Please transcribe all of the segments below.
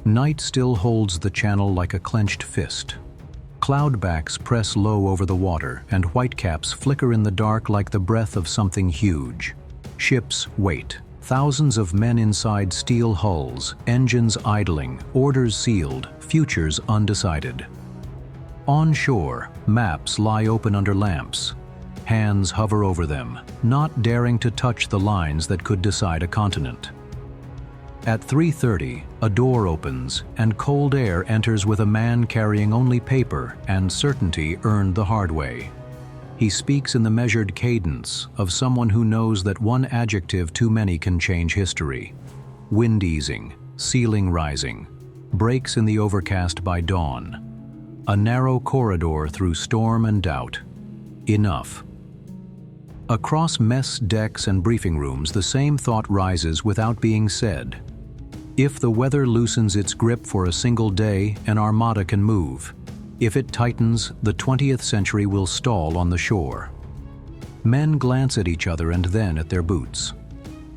Night still holds the channel like a clenched fist. Cloudbacks press low over the water, and whitecaps flicker in the dark like the breath of something huge. Ships wait. Thousands of men inside steel hulls, engines idling, orders sealed, futures undecided. On shore, maps lie open under lamps. Hands hover over them, not daring to touch the lines that could decide a continent. At 3:30, a door opens, and cold air enters with a man carrying only paper and certainty earned the hard way. He speaks in the measured cadence of someone who knows that one adjective too many can change history. Wind easing, ceiling rising, breaks in the overcast by dawn. A narrow corridor through storm and doubt. Enough. Across mess decks and briefing rooms, the same thought rises without being said. If the weather loosens its grip for a single day, an armada can move. If it tightens, the 20th century will stall on the shore. Men glance at each other and then at their boots.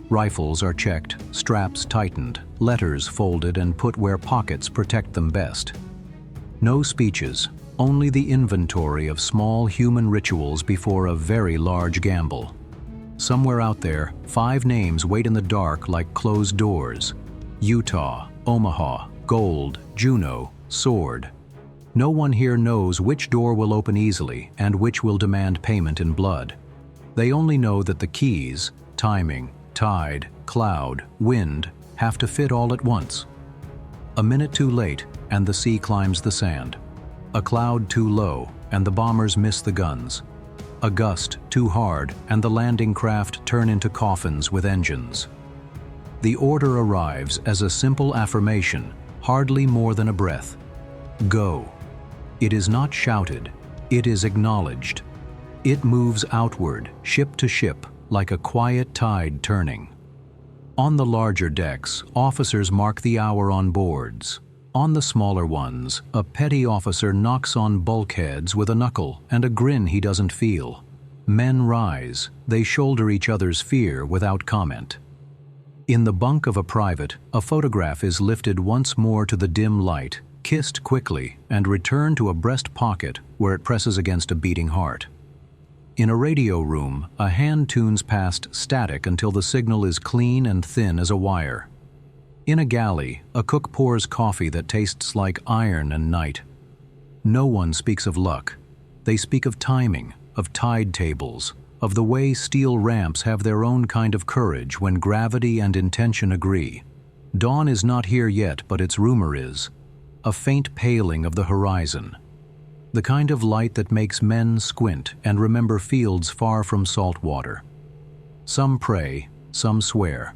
Rifles are checked, straps tightened, letters folded and put where pockets protect them best. No speeches, only the inventory of small human rituals before a very large gamble. Somewhere out there, 5 names wait in the dark like closed doors. Utah, Omaha, Gold, Juneau, Sword. No one here knows which door will open easily and which will demand payment in blood. They only know that the keys, timing, tide, cloud, wind, have to fit all at once. A minute too late, and the sea climbs the sand. A cloud too low, and the bombers miss the guns. A gust too hard, and the landing craft turn into coffins with engines. The order arrives as a simple affirmation, hardly more than a breath. Go. It is not shouted, it is acknowledged. It moves outward, ship to ship, like a quiet tide turning. On the larger decks, officers mark the hour on boards. On the smaller ones, a petty officer knocks on bulkheads with a knuckle and a grin he doesn't feel. Men rise, they shoulder each other's fear without comment. In the bunk of a private, a photograph is lifted once more to the dim light, kissed quickly, and returned to a breast pocket where it presses against a beating heart. In a radio room, a hand tunes past static until the signal is clean and thin as a wire. In a galley, a cook pours coffee that tastes like iron and night. No one speaks of luck. They speak of timing, of tide tables, of the way steel ramps have their own kind of courage when gravity and intention agree. Dawn is not here yet, but its rumor is. A faint paling of the horizon. The kind of light that makes men squint and remember fields far from salt water. Some pray, some swear.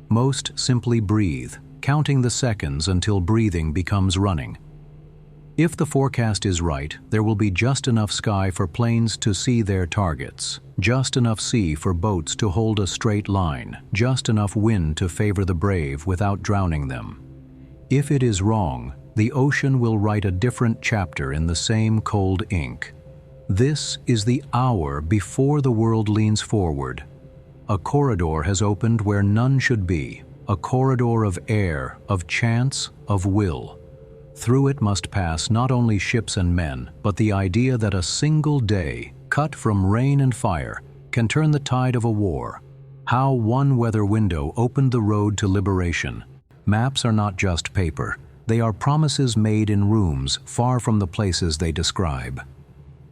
Most simply breathe, counting the seconds until breathing becomes running. If the forecast is right, there will be just enough sky for planes to see their targets, just enough sea for boats to hold a straight line, just enough wind to favor the brave without drowning them. If it is wrong, the ocean will write a different chapter in the same cold ink. This is the hour before the world leans forward. A corridor has opened where none should be, a corridor of air, of chance, of will. Through it must pass not only ships and men, but the idea that a single day, cut from rain and fire, can turn the tide of a war. How one weather window opened the road to liberation. Maps are not just paper. They are promises made in rooms far from the places they describe.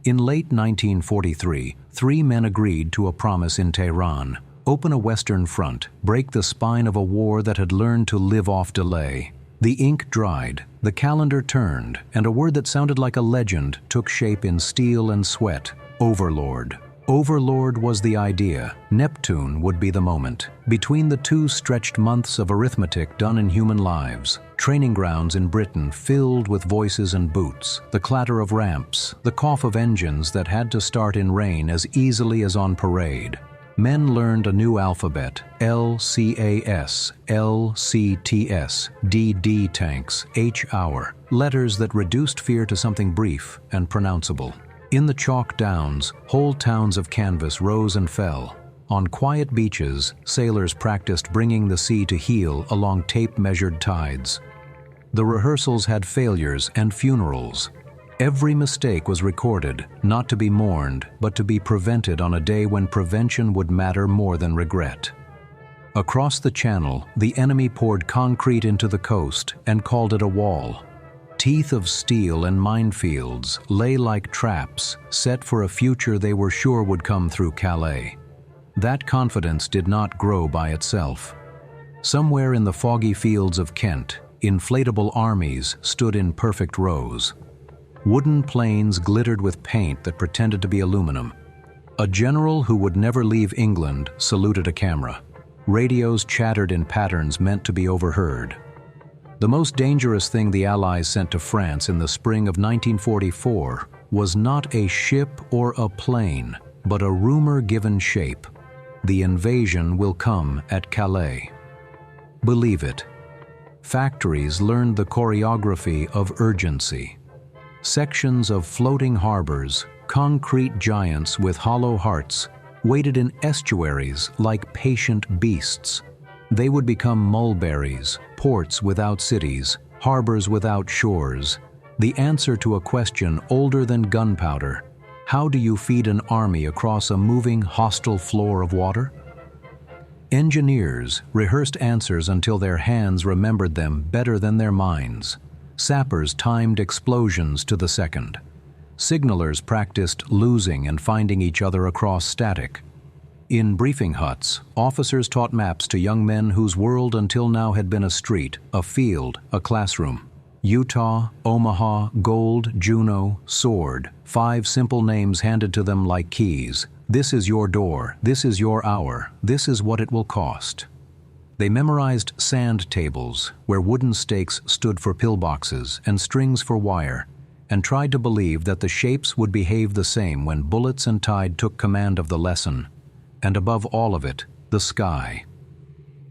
In late 1943, 3 men agreed to a promise in Tehran: open a Western front, break the spine of a war that had learned to live off delay. The ink dried, the calendar turned, and a word that sounded like a legend took shape in steel and sweat: Overlord. Overlord was the idea. Neptune would be the moment. Between the 2 stretched months of arithmetic done in human lives, training grounds in Britain filled with voices and boots, the clatter of ramps, the cough of engines that had to start in rain as easily as on parade. Men learned a new alphabet: LCAS, LCTS, DD tanks, H hour, letters that reduced fear to something brief and pronounceable. In the chalk downs, whole towns of canvas rose and fell. On quiet beaches, sailors practiced bringing the sea to heel along tape-measured tides. The rehearsals had failures and funerals. Every mistake was recorded, not to be mourned, but to be prevented on a day when prevention would matter more than regret. Across the channel, the enemy poured concrete into the coast and called it a wall. Teeth of steel and minefields lay like traps, set for a future they were sure would come through Calais. That confidence did not grow by itself. Somewhere in the foggy fields of Kent, inflatable armies stood in perfect rows. Wooden planes glittered with paint that pretended to be aluminum. A general who would never leave England saluted a camera. Radios chattered in patterns meant to be overheard. The most dangerous thing the Allies sent to France in the spring of 1944 was not a ship or a plane, but a rumor given shape. The invasion will come at Calais. Believe it. Factories learned the choreography of urgency. Sections of floating harbors, concrete giants with hollow hearts, waited in estuaries like patient beasts. They would become mulberries, ports without cities, harbors without shores. The answer to a question older than gunpowder: how do you feed an army across a moving, hostile floor of water? Engineers rehearsed answers until their hands remembered them better than their minds. Sappers timed explosions to the second. Signalers practiced losing and finding each other across static. In briefing huts, officers taught maps to young men whose world until now had been a street, a field, a classroom. Utah, Omaha, Gold, Juno, Sword, 5 simple names handed to them like keys. This is your door, this is your hour, this is what it will cost. They memorized sand tables, where wooden stakes stood for pillboxes and strings for wire, and tried to believe that the shapes would behave the same when bullets and tide took command of the lesson. And above all of it, the sky.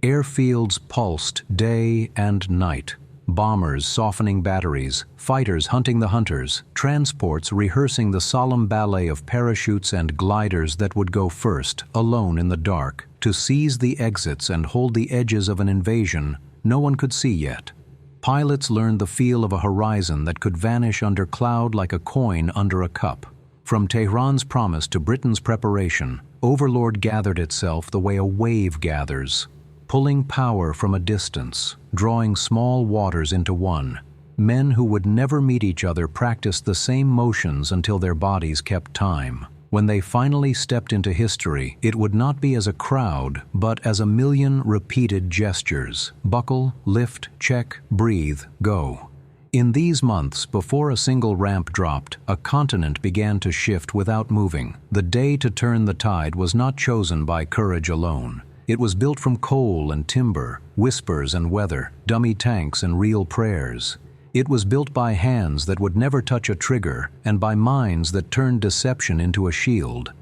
Airfields pulsed day and night. Bombers softening batteries, fighters hunting the hunters, transports rehearsing the solemn ballet of parachutes and gliders that would go first, alone in the dark, to seize the exits and hold the edges of an invasion no one could see yet. Pilots learned the feel of a horizon that could vanish under cloud like a coin under a cup. From Tehran's promise to Britain's preparation, Overlord gathered itself the way a wave gathers, pulling power from a distance, drawing small waters into one. Men who would never meet each other practiced the same motions until their bodies kept time. When they finally stepped into history, it would not be as a crowd, but as a million repeated gestures. Buckle, lift, check, breathe, go. In these months, before a single ramp dropped, a continent began to shift without moving. The day to turn the tide was not chosen by courage alone. It was built from coal and timber, whispers and weather, dummy tanks and real prayers. It was built by hands that would never touch a trigger and by minds that turned deception into a shield.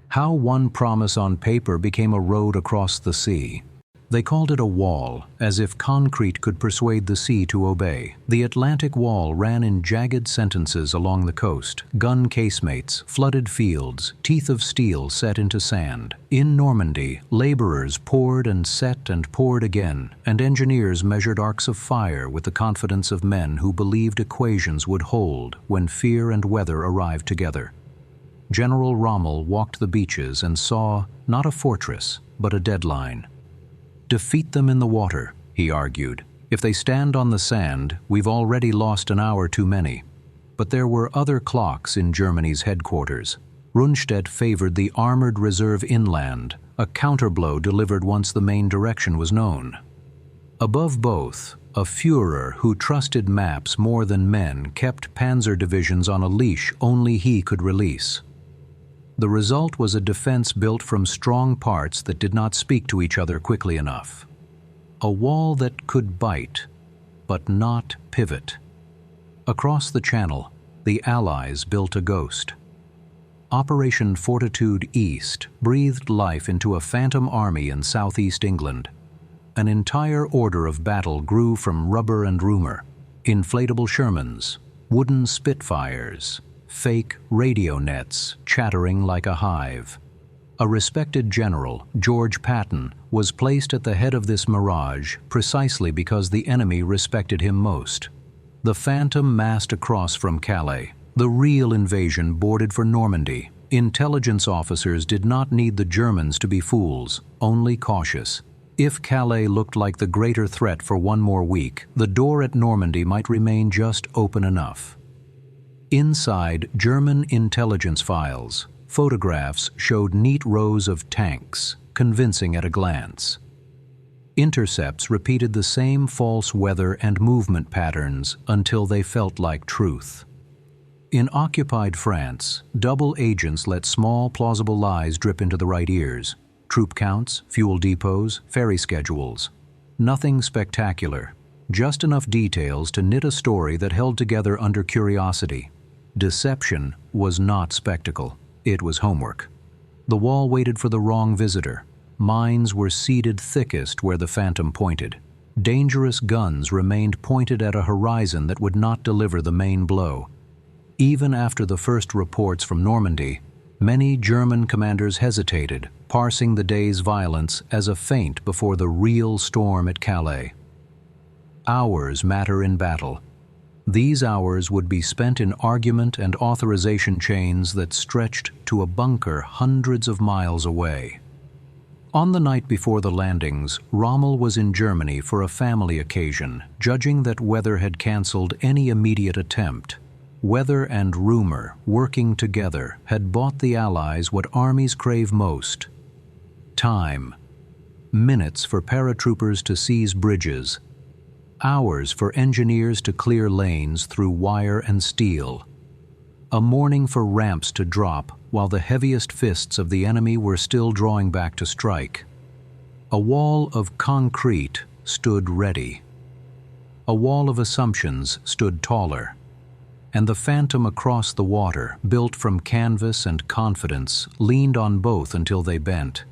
How one promise on paper became a road across the sea. They called it a wall, as if concrete could persuade the sea to obey. The Atlantic Wall ran in jagged sentences along the coast, gun casemates, flooded fields, teeth of steel set into sand. In Normandy, laborers poured and set and poured again, and engineers measured arcs of fire with the confidence of men who believed equations would hold when fear and weather arrived together. General Rommel walked the beaches and saw not a fortress, but a deadline. Defeat them in the water, he argued. If they stand on the sand, we've already lost an hour too many. But there were other clocks in Germany's headquarters. Rundstedt favored the armored reserve inland, a counterblow delivered once the main direction was known. Above both, a Führer who trusted maps more than men kept panzer divisions on a leash only he could release. The result was a defense built from strong parts that did not speak to each other quickly enough. A wall that could bite, but not pivot. Across the Channel, the Allies built a ghost. Operation Fortitude East breathed life into a phantom army in southeast England. An entire order of battle grew from rubber and rumor, inflatable Shermans, wooden Spitfires, fake radio nets chattering like a hive. A respected general, George Patton, was placed at the head of this mirage precisely because the enemy respected him most. The Phantom massed across from Calais. The real invasion boarded for Normandy. Intelligence officers did not need the Germans to be fools, only cautious. If Calais looked like the greater threat for one more week, the door at Normandy might remain just open enough. Inside, German intelligence files, photographs showed neat rows of tanks, convincing at a glance. Intercepts repeated the same false weather and movement patterns until they felt like truth. In occupied France, double agents let small, plausible lies drip into the right ears. Troop counts, fuel depots, ferry schedules. Nothing spectacular, just enough details to knit a story that held together under curiosity. Deception was not spectacle, it was homework. The wall waited for the wrong visitor. Mines were seeded thickest where the Phantom pointed. Dangerous guns remained pointed at a horizon that would not deliver the main blow. Even after the first reports from Normandy, many German commanders hesitated, parsing the day's violence as a feint before the real storm at Calais. Hours matter in battle. These hours would be spent in argument and authorization chains that stretched to a bunker hundreds of miles away. On the night before the landings, Rommel was in Germany for a family occasion, judging that weather had canceled any immediate attempt. Weather and rumor, working together, had bought the Allies what armies crave most: time. Minutes for paratroopers to seize bridges. Hours for engineers to clear lanes through wire and steel. A morning for ramps to drop while the heaviest fists of the enemy were still drawing back to strike. A wall of concrete stood ready. A wall of assumptions stood taller. And the Phantom across the water, built from canvas and confidence, leaned on both until they bent.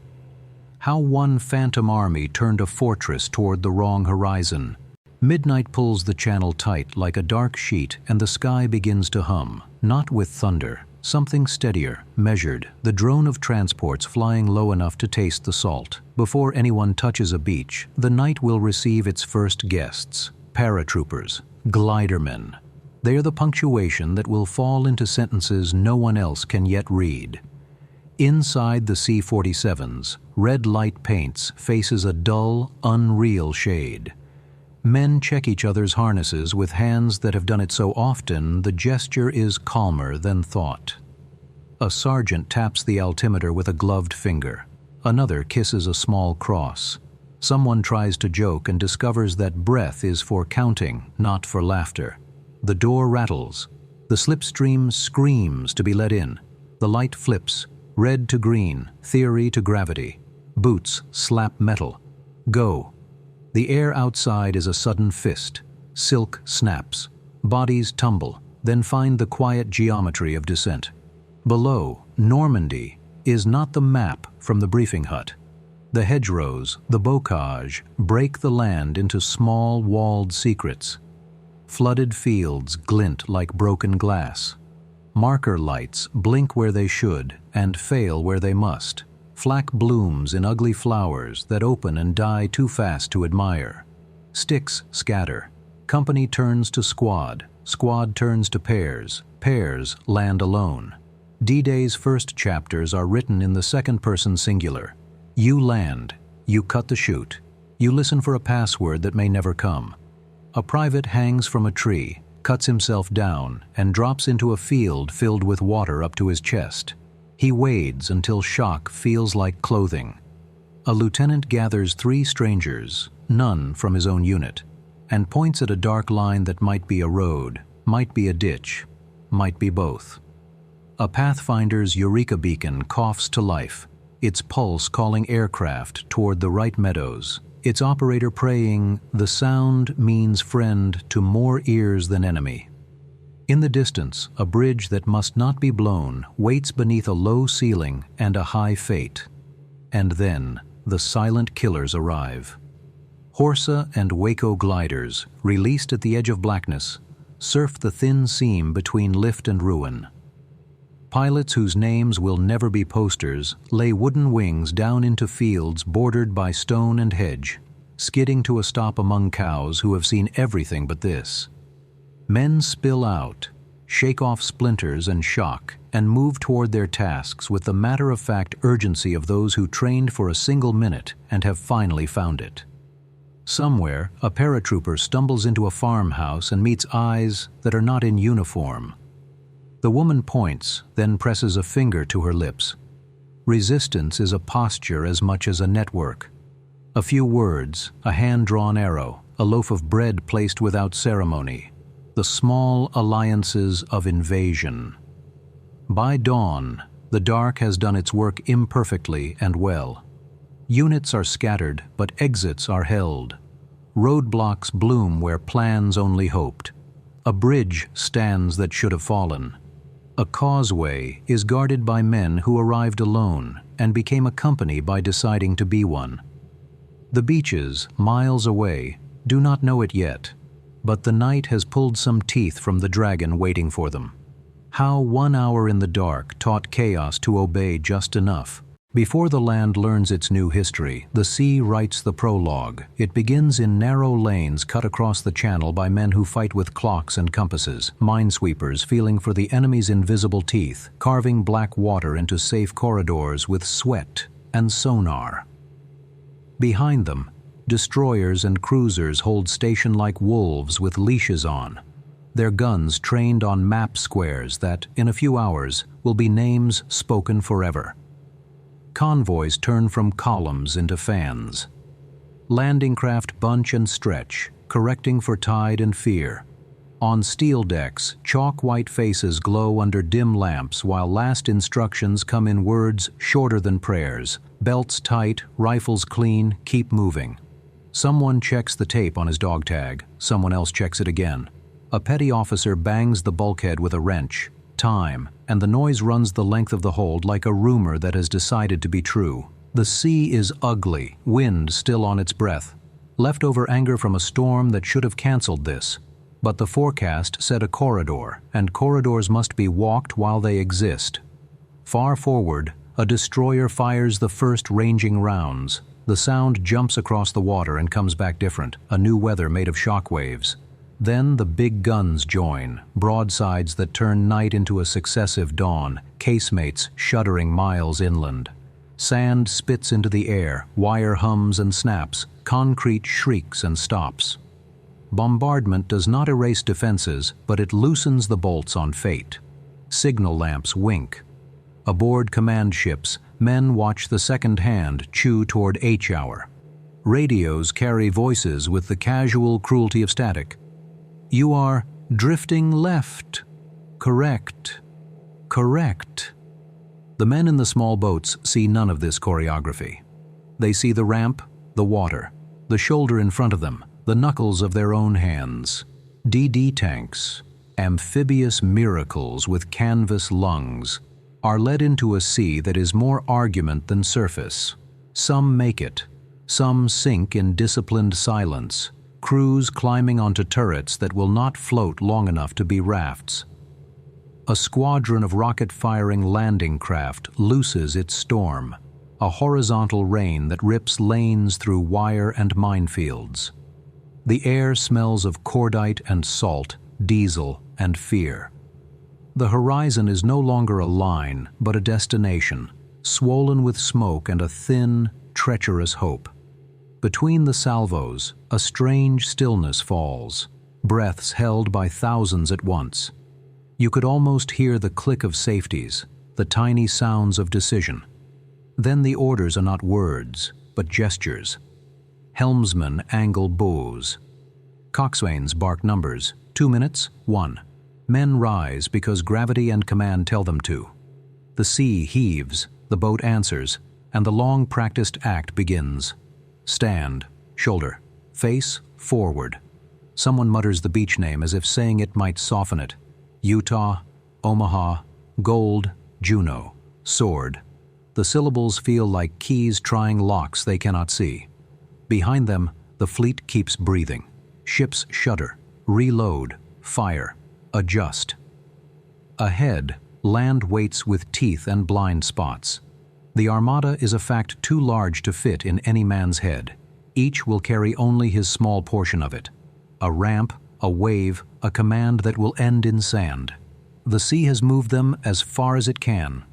How one Phantom army turned a fortress toward the wrong horizon. Midnight pulls the channel tight like a dark sheet, and the sky begins to hum, not with thunder, something steadier, measured, the drone of transports flying low enough to taste the salt. Before anyone touches a beach, the night will receive its first guests: paratroopers, glidermen. They are the punctuation that will fall into sentences no one else can yet read. Inside the C-47s, red light paints faces a dull, unreal shade. Men check each other's harnesses with hands that have done it so often the gesture is calmer than thought. A sergeant taps the altimeter with a gloved finger. Another kisses a small cross. Someone tries to joke and discovers that breath is for counting, not for laughter. The door rattles. The slipstream screams to be let in. The light flips, red to green, theory to gravity. Boots slap metal. Go. The air outside is a sudden fist. Silk snaps. Bodies tumble, then find the quiet geometry of descent. Below, Normandy is not the map from the briefing hut. The hedgerows, the bocage, break the land into small walled secrets. Flooded fields glint like broken glass. Marker lights blink where they should and fail where they must. Flak blooms in ugly flowers that open and die too fast to admire. Sticks scatter. Company turns to squad. Squad turns to pairs. Pairs land alone. D-Day's first chapters are written in the second-person singular. You land. You cut the chute. You listen for a password that may never come. A private hangs from a tree, cuts himself down, and drops into a field filled with water up to his chest. He wades until shock feels like clothing. A lieutenant gathers 3 strangers, none from his own unit, and points at a dark line that might be a road, might be a ditch, might be both. A Pathfinder's Eureka beacon coughs to life, its pulse calling aircraft toward the right meadows. Its operator praying, the sound means friend to more ears than enemy. In the distance, a bridge that must not be blown waits beneath a low ceiling and a high fate. And then, the silent killers arrive. Horsa and Waco gliders, released at the edge of blackness, surf the thin seam between lift and ruin. Pilots whose names will never be posters lay wooden wings down into fields bordered by stone and hedge, skidding to a stop among cows who have seen everything but this. Men spill out, shake off splinters and shock, and move toward their tasks with the matter-of-fact urgency of those who trained for a single minute and have finally found it. Somewhere, a paratrooper stumbles into a farmhouse and meets eyes that are not in uniform. The woman points, then presses a finger to her lips. Resistance is a posture as much as a network. A few words, a hand-drawn arrow, a loaf of bread placed without ceremony. The small alliances of invasion. By dawn, the dark has done its work imperfectly and well. Units are scattered, but exits are held. Roadblocks bloom where plans only hoped. A bridge stands that should have fallen. A causeway is guarded by men who arrived alone and became a company by deciding to be one. The beaches, miles away, do not know it yet, but the night has pulled some teeth from the dragon waiting for them. How 1 hour in the dark taught chaos to obey just enough. Before the land learns its new history, the sea writes the prologue. It begins in narrow lanes cut across the channel by men who fight with clocks and compasses, minesweepers feeling for the enemy's invisible teeth, carving black water into safe corridors with sweat and sonar. Behind them, destroyers and cruisers hold station like wolves with leashes on, their guns trained on map squares that, in a few hours, will be names spoken forever. Convoys turn from columns into fans. Landing craft bunch and stretch, correcting for tide and fear. On steel decks, chalk-white faces glow under dim lamps while last instructions come in words shorter than prayers. Belts tight, rifles clean, keep moving. Someone checks the tape on his dog tag, someone else checks it again. A petty officer bangs the bulkhead with a wrench. Time, and the noise runs the length of the hold like a rumor that has decided to be true. The sea is ugly, wind still on its breath. Leftover anger from a storm that should have canceled this. But the forecast said a corridor, and corridors must be walked while they exist. Far forward, a destroyer fires the first ranging rounds. The sound jumps across the water and comes back different, a new weather made of shock waves. Then the big guns join, broadsides that turn night into a successive dawn, casemates shuddering miles inland. Sand spits into the air, wire hums and snaps, concrete shrieks and stops. Bombardment does not erase defenses, but it loosens the bolts on fate. Signal lamps wink. Aboard command ships, men watch the second hand chew toward H-hour. Radios carry voices with the casual cruelty of static. You are drifting left. Correct. Correct. The men in the small boats see none of this choreography. They see the ramp, the water, the shoulder in front of them, the knuckles of their own hands. DD tanks, amphibious miracles with canvas lungs, are led into a sea that is more argument than surface. Some make it. Some sink in disciplined silence. Crews climbing onto turrets that will not float long enough to be rafts. A squadron of rocket-firing landing craft looses its storm, a horizontal rain that rips lanes through wire and minefields. The air smells of cordite and salt, diesel and fear. The horizon is no longer a line, but a destination, swollen with smoke and a thin, treacherous hope. Between the salvos, a strange stillness falls, breaths held by thousands at once. You could almost hear the click of safeties, the tiny sounds of decision. Then the orders are not words, but gestures. Helmsmen angle bows. Coxswains bark numbers, 2 minutes, 1. Men rise because gravity and command tell them to. The sea heaves, the boat answers, and the long-practiced act begins. Stand, shoulder, face, forward. Someone mutters the beach name as if saying it might soften it. Utah, Omaha, Gold, Juneau, Sword. The syllables feel like keys trying locks they cannot see. Behind them, the fleet keeps breathing. Ships shudder, reload, fire, adjust. Ahead, land waits with teeth and blind spots. The armada is a fact too large to fit in any man's head. Each will carry only his small portion of it. A ramp, a wave, a command that will end in sand. The sea has moved them as far as it can.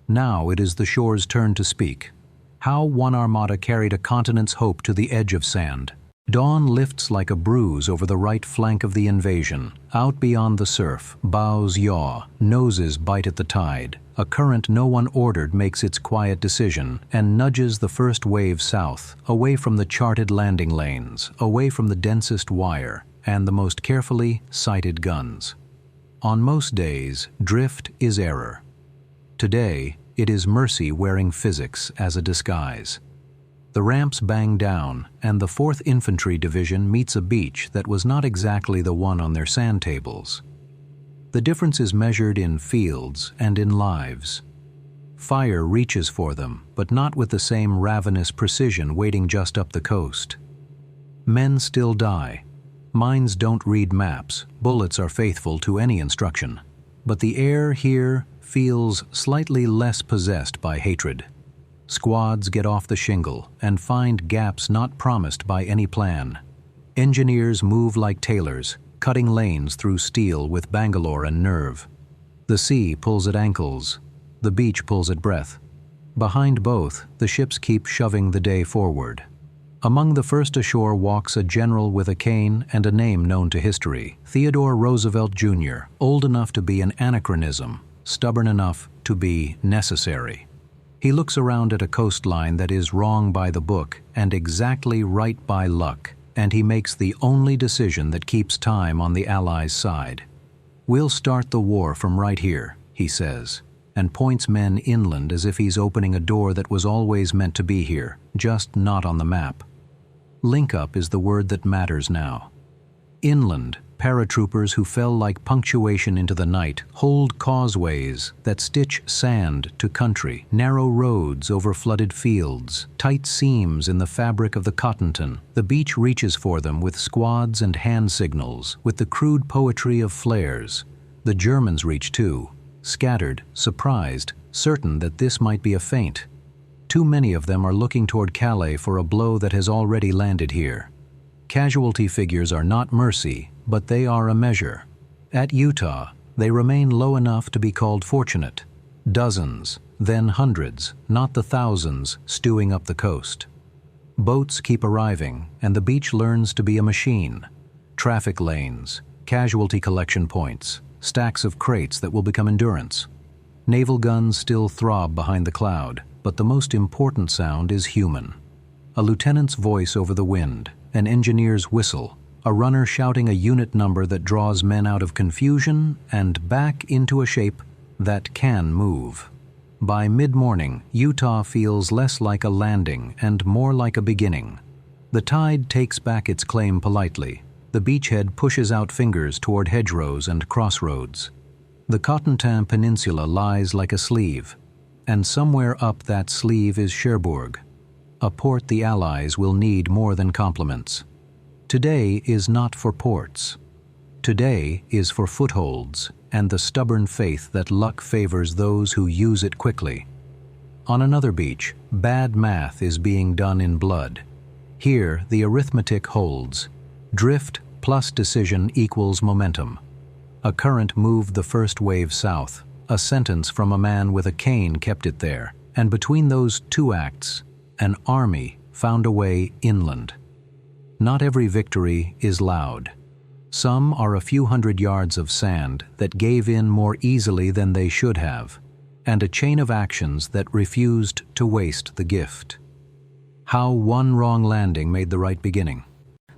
Now it is the shore's turn to speak. How one armada carried a continent's hope to the edge of sand. Dawn lifts like a bruise over the right flank of the invasion. Out beyond the surf, bows yaw, noses bite at the tide. A current no one ordered makes its quiet decision and nudges the first wave south, away from the charted landing lanes, away from the densest wire and the most carefully sighted guns. On most days, drift is error. Today, it is mercy wearing physics as a disguise. The ramps bang down, and the 4th Infantry Division meets a beach that was not exactly the one on their sand tables. The difference is measured in fields and in lives. Fire reaches for them, but not with the same ravenous precision waiting just up the coast. Men still die. Minds don't read maps, bullets are faithful to any instruction. But the air here feels slightly less possessed by hatred. Squads get off the shingle and find gaps not promised by any plan. Engineers move like tailors, cutting lanes through steel with Bangalore and nerve. The sea pulls at ankles, the beach pulls at breath. Behind both, the ships keep shoving the day forward. Among the first ashore walks a general with a cane and a name known to history, Theodore Roosevelt Jr., old enough to be an anachronism, stubborn enough to be necessary. He looks around at a coastline that is wrong by the book and exactly right by luck, and he makes the only decision that keeps time on the Allies' side. "We'll start the war from right here," he says, and points men inland as if he's opening a door that was always meant to be here, just not on the map. Link-up is the word that matters now. Inland, paratroopers who fell like punctuation into the night hold causeways that stitch sand to country, narrow roads over flooded fields, tight seams in the fabric of the cottonton. The beach reaches for them with squads and hand signals, with the crude poetry of flares. The Germans reach too, scattered, surprised, certain that this might be a feint. Too many of them are looking toward Calais for a blow that has already landed here. Casualty figures are not mercy, but they are a measure. At Utah, they remain low enough to be called fortunate. Dozens, then hundreds, not the thousands, stewing up the coast. Boats keep arriving, and the beach learns to be a machine. Traffic lanes, casualty collection points, stacks of crates that will become endurance. Naval guns still throb behind the cloud, but the most important sound is human. A lieutenant's voice over the wind, an engineer's whistle, a runner shouting a unit number that draws men out of confusion and back into a shape that can move. By mid-morning, Utah feels less like a landing and more like a beginning. The tide takes back its claim politely. The beachhead pushes out fingers toward hedgerows and crossroads. The Cotentin Peninsula lies like a sleeve, and somewhere up that sleeve is Cherbourg, a port the Allies will need more than compliments. Today is not for ports. Today is for footholds and the stubborn faith that luck favors those who use it quickly. On another beach, bad math is being done in blood. Here, the arithmetic holds. Drift plus decision equals momentum. A current moved the first wave south. A sentence from a man with a cane kept it there. And between those two acts, an army found a way inland. Not every victory is loud. Some are a few hundred yards of sand that gave in more easily than they should have, and a chain of actions that refused to waste the gift. How one wrong landing made the right beginning.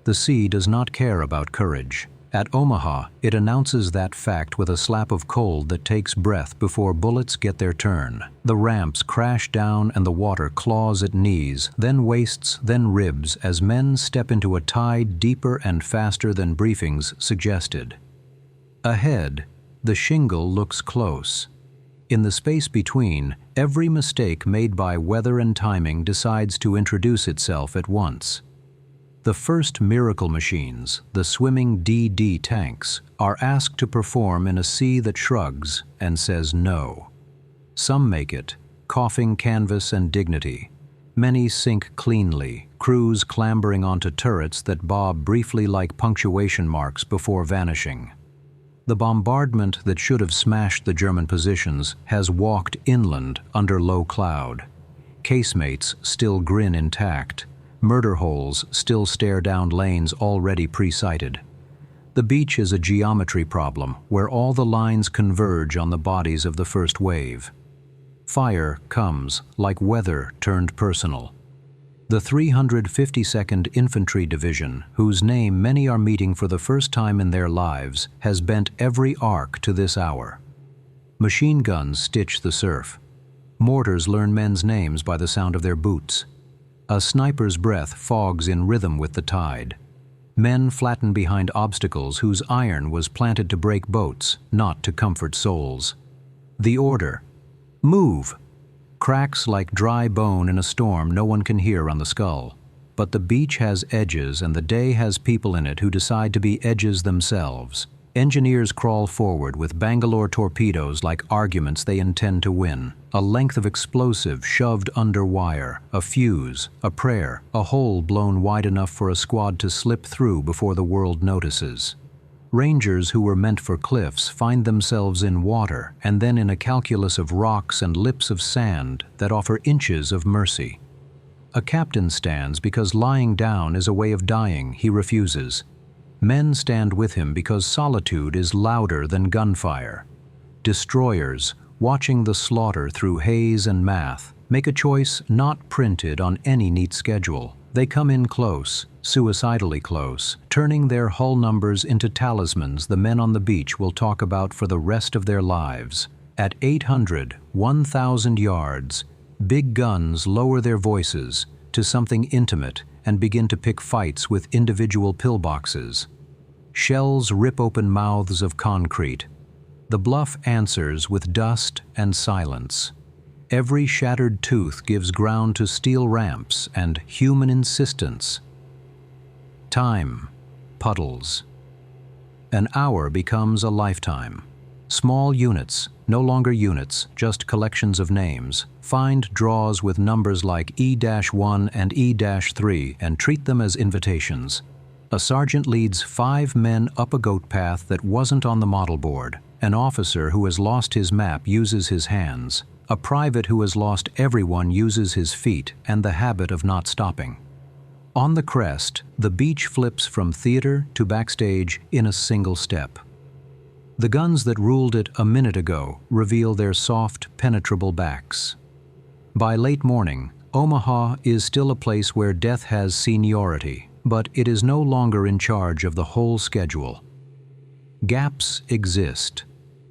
The sea does not care about courage. At Omaha, it announces that fact with a slap of cold that takes breath before bullets get their turn. The ramps crash down and the water claws at knees, then waists, then ribs as men step into a tide deeper and faster than briefings suggested. Ahead, the shingle looks close. In the space between, every mistake made by weather and timing decides to introduce itself at once. The first miracle machines, the swimming DD tanks, are asked to perform in a sea that shrugs and says no. Some make it, coughing canvas and dignity. Many sink cleanly, crews clambering onto turrets that bob briefly like punctuation marks before vanishing. The bombardment that should have smashed the German positions has walked inland under low cloud. Casemates still grin intact. Murder holes still stare down lanes already pre-sighted. The beach is a geometry problem where all the lines converge on the bodies of the first wave. Fire comes like weather turned personal. The 352nd Infantry Division, whose name many are meeting for the first time in their lives, has bent every arc to this hour. Machine guns stitch the surf. Mortars learn men's names by the sound of their boots. A sniper's breath fogs in rhythm with the tide. Men flatten behind obstacles whose iron was planted to break boats, not to comfort souls. The order, move, cracks like dry bone in a storm no one can hear on the skull. But the beach has edges and the day has people in it who decide to be edges themselves. Engineers crawl forward with Bangalore torpedoes like arguments they intend to win. A length of explosive shoved under wire, a fuse, a prayer, a hole blown wide enough for a squad to slip through before the world notices. Rangers who were meant for cliffs find themselves in water and then in a calculus of rocks and lips of sand that offer inches of mercy. A captain stands because lying down is a way of dying he refuses. Men stand with him because solitude is louder than gunfire. Destroyers, watching the slaughter through haze and math, make a choice not printed on any neat schedule. They come in close, suicidally close, turning their hull numbers into talismans the men on the beach will talk about for the rest of their lives. At 800, 1,000 yards, big guns lower their voices to something intimate and begin to pick fights with individual pillboxes. Shells rip open mouths of concrete. The bluff answers with dust and silence. Every shattered tooth gives ground to steel ramps and human insistence. Time, puddles. An hour becomes a lifetime. Small units, no longer units, just collections of names, find draws with numbers like E-1 and E-3 and treat them as invitations. A sergeant leads 5 men up a goat path that wasn't on the model board. An officer who has lost his map uses his hands. A private who has lost everyone uses his feet and the habit of not stopping. On the crest, the beach flips from theater to backstage in a single step. The guns that ruled it a minute ago reveal their soft, penetrable backs. By late morning, Omaha is still a place where death has seniority, but it is no longer in charge of the whole schedule. Gaps exist,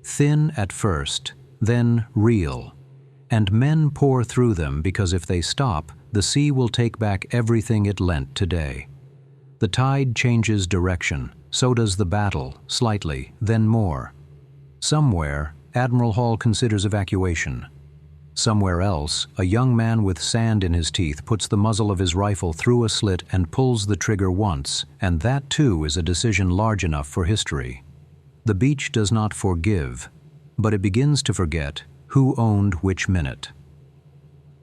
thin at first, then real, and men pour through them because if they stop, the sea will take back everything it lent today. The tide changes direction, so does the battle, slightly, then more. Somewhere, Admiral Hall considers evacuation. Somewhere else, a young man with sand in his teeth puts the muzzle of his rifle through a slit and pulls the trigger once, and that too is a decision large enough for history. The beach does not forgive, but it begins to forget who owned which minute.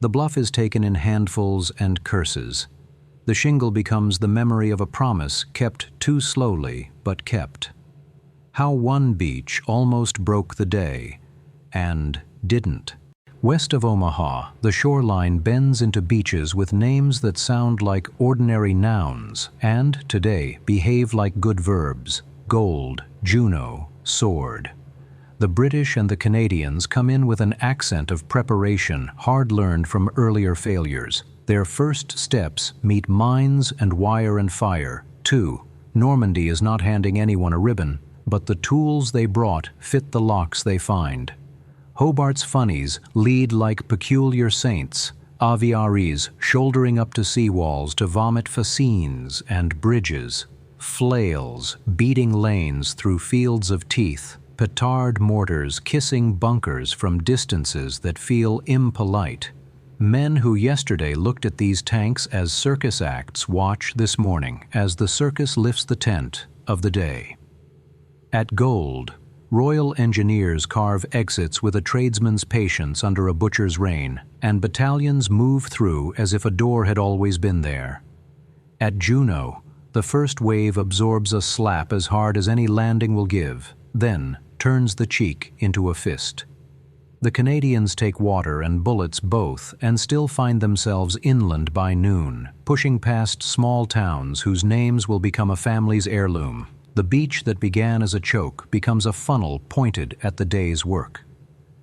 The bluff is taken in handfuls and curses. The shingle becomes the memory of a promise kept too slowly, but kept. How one beach almost broke the day, and didn't. West of Omaha, the shoreline bends into beaches with names that sound like ordinary nouns and, today, behave like good verbs: gold, Juno, sword. The British and the Canadians come in with an accent of preparation hard-learned from earlier failures. Their first steps meet mines and wire and fire. 2. Normandy is not handing anyone a ribbon, but the tools they brought fit the locks they find. Hobart's funnies lead like peculiar saints, aviaries shouldering up to seawalls to vomit fascines and bridges, flails beating lanes through fields of teeth, petard mortars kissing bunkers from distances that feel impolite. Men who yesterday looked at these tanks as circus acts watch this morning as the circus lifts the tent of the day. At Gold, Royal Engineers carve exits with a tradesman's patience under a butcher's rein, and battalions move through as if a door had always been there. At Juno, the first wave absorbs a slap as hard as any landing will give, then turns the cheek into a fist. The Canadians take water and bullets both and still find themselves inland by noon, pushing past small towns whose names will become a family's heirloom. The beach that began as a choke becomes a funnel pointed at the day's work.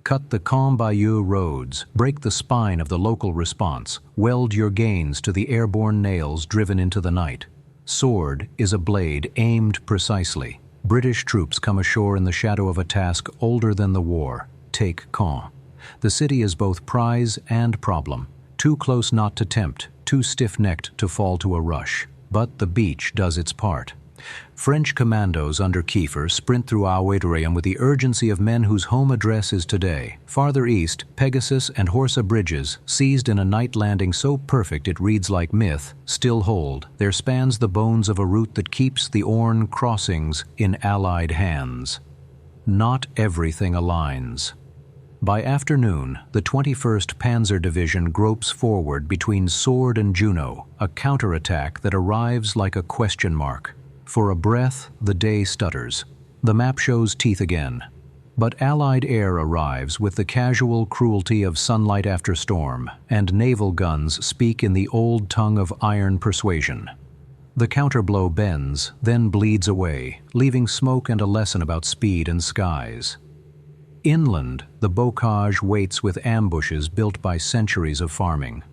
Cut the Camp Bayou roads, break the spine of the local response, weld your gains to the airborne nails driven into the night. Sword is a blade aimed precisely. British troops come ashore in the shadow of a task older than the war. Take Caen. The city is both prize and problem. Too close not to tempt, too stiff-necked to fall to a rush. But the beach does its part. French commandos under Kiefer sprint through Aueterium with the urgency of men whose home address is today. Farther east, Pegasus and Horsa bridges, seized in a night landing so perfect it reads like myth, still hold. There spans the bones of a route that keeps the Orne crossings in Allied hands. Not everything aligns. By afternoon, the 21st Panzer Division gropes forward between Sword and Juno, a counterattack that arrives like a question mark. For a breath, the day stutters. The map shows teeth again. But Allied air arrives with the casual cruelty of sunlight after storm, and naval guns speak in the old tongue of iron persuasion. The counterblow bends, then bleeds away, leaving smoke and a lesson about speed and skies. Inland, the bocage waits with ambushes built by centuries of farming.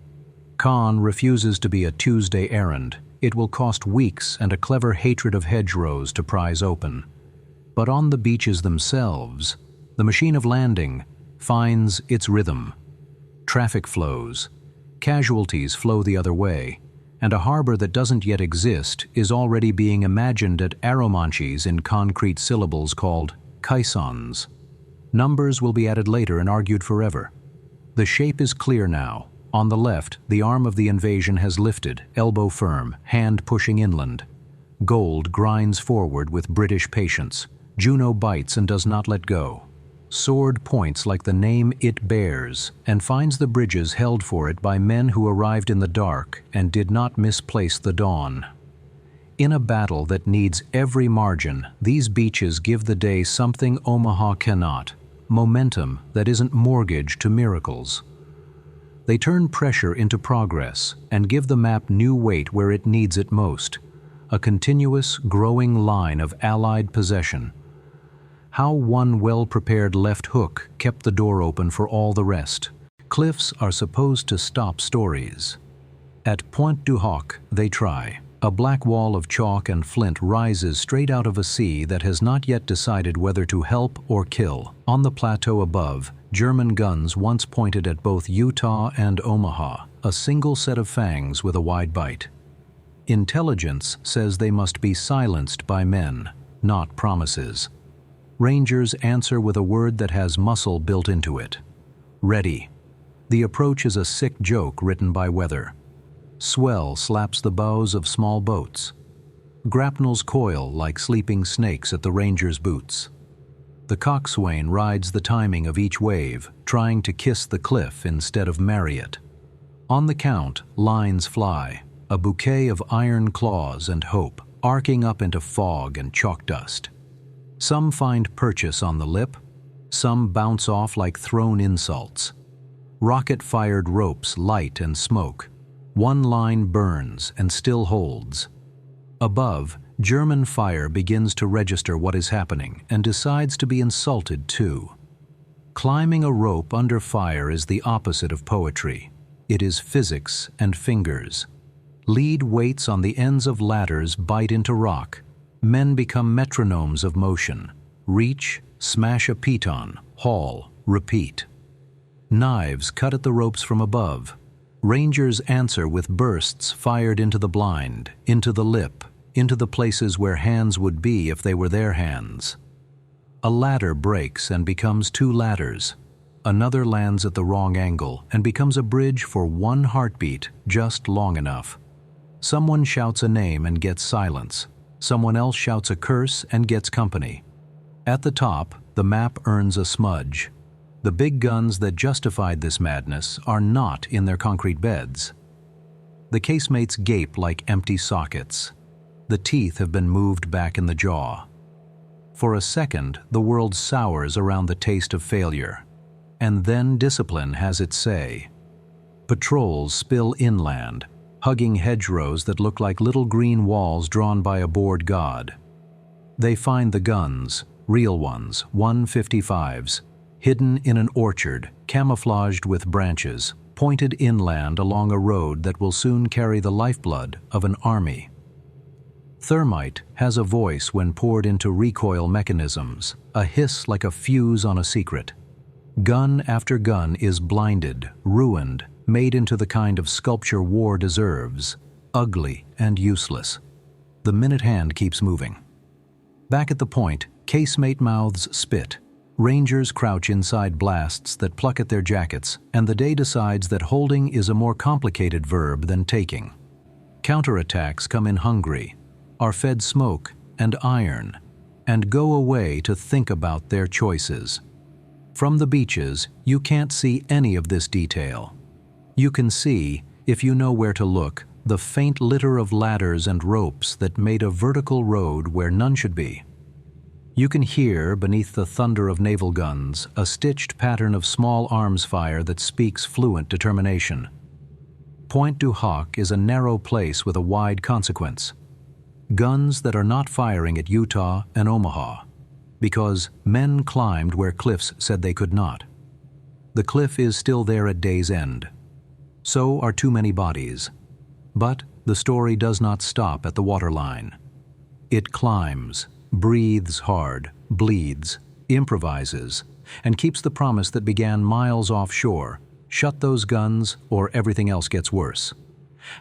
Caen refuses to be a Tuesday errand. It will cost weeks and a clever hatred of hedgerows to prise open. But on the beaches themselves, the machine of landing finds its rhythm. Traffic flows. Casualties flow the other way, and a harbor that doesn't yet exist is already being imagined at Arromanches in concrete syllables called caissons. Numbers will be added later and argued forever. The shape is clear now. On the left, the arm of the invasion has lifted, elbow firm, hand pushing inland. Gold grinds forward with British patience. Juno bites and does not let go. Sword points like the name it bears and finds the bridges held for it by men who arrived in the dark and did not misplace the dawn. In a battle that needs every margin, these beaches give the day something Omaha cannot: momentum that isn't mortgaged to miracles. They turn pressure into progress and give the map new weight where it needs it most, a continuous, growing line of Allied possession. How one well-prepared left hook kept the door open for all the rest. Cliffs are supposed to stop stories. At Pointe du Hoc, they try. A black wall of chalk and flint rises straight out of a sea that has not yet decided whether to help or kill. On the plateau above, German guns once pointed at both Utah and Omaha, a single set of fangs with a wide bite. Intelligence says they must be silenced by men, not promises. Rangers answer with a word that has muscle built into it. Ready. The approach is a sick joke written by weather. Swell slaps the bows of small boats. Grapnels coil like sleeping snakes at the Rangers' boots. The coxswain rides the timing of each wave, trying to kiss the cliff instead of marry it. On the count, lines fly, a bouquet of iron claws and hope, arcing up into fog and chalk dust. Some find purchase on the lip, some bounce off like thrown insults. Rocket-fired ropes light and smoke. One line burns and still holds. Above, German fire begins to register what is happening and decides to be insulted too. Climbing a rope under fire is the opposite of poetry. It is physics and fingers. Lead weights on the ends of ladders bite into rock. Men become metronomes of motion. Reach, smash a piton, haul, repeat. Knives cut at the ropes from above. Rangers answer with bursts fired into the blind, into the lip, into the places where hands would be if they were their hands. A ladder breaks and becomes two ladders. Another lands at the wrong angle and becomes a bridge for one heartbeat just long enough. Someone shouts a name and gets silence. Someone else shouts a curse and gets company. At the top, the map earns a smudge. The big guns that justified this madness are not in their concrete beds. The casemates gape like empty sockets. The teeth have been moved back in the jaw. For a second, the world sours around the taste of failure. And then discipline has its say. Patrols spill inland, hugging hedgerows that look like little green walls drawn by a bored god. They find the guns, real ones, 155s, hidden in an orchard, camouflaged with branches, pointed inland along a road that will soon carry the lifeblood of an army. Thermite has a voice when poured into recoil mechanisms, a hiss like a fuse on a secret. Gun after gun is blinded, ruined, made into the kind of sculpture war deserves, ugly and useless. The minute hand keeps moving. Back at the point, casemate mouths spit. Rangers crouch inside blasts that pluck at their jackets, and the day decides that holding is a more complicated verb than taking. Counterattacks come in hungry, are fed smoke and iron, and go away to think about their choices. From the beaches, you can't see any of this detail. You can see, if you know where to look, the faint litter of ladders and ropes that made a vertical road where none should be. You can hear, beneath the thunder of naval guns, a stitched pattern of small arms fire that speaks fluent determination. Pointe du Hoc is a narrow place with a wide consequence. Guns that are not firing at Utah and Omaha, because men climbed where cliffs said they could not. The cliff is still there at day's end. So are too many bodies. But the story does not stop at the waterline. It climbs, breathes hard, bleeds, improvises, and keeps the promise that began miles offshore: shut those guns or everything else gets worse.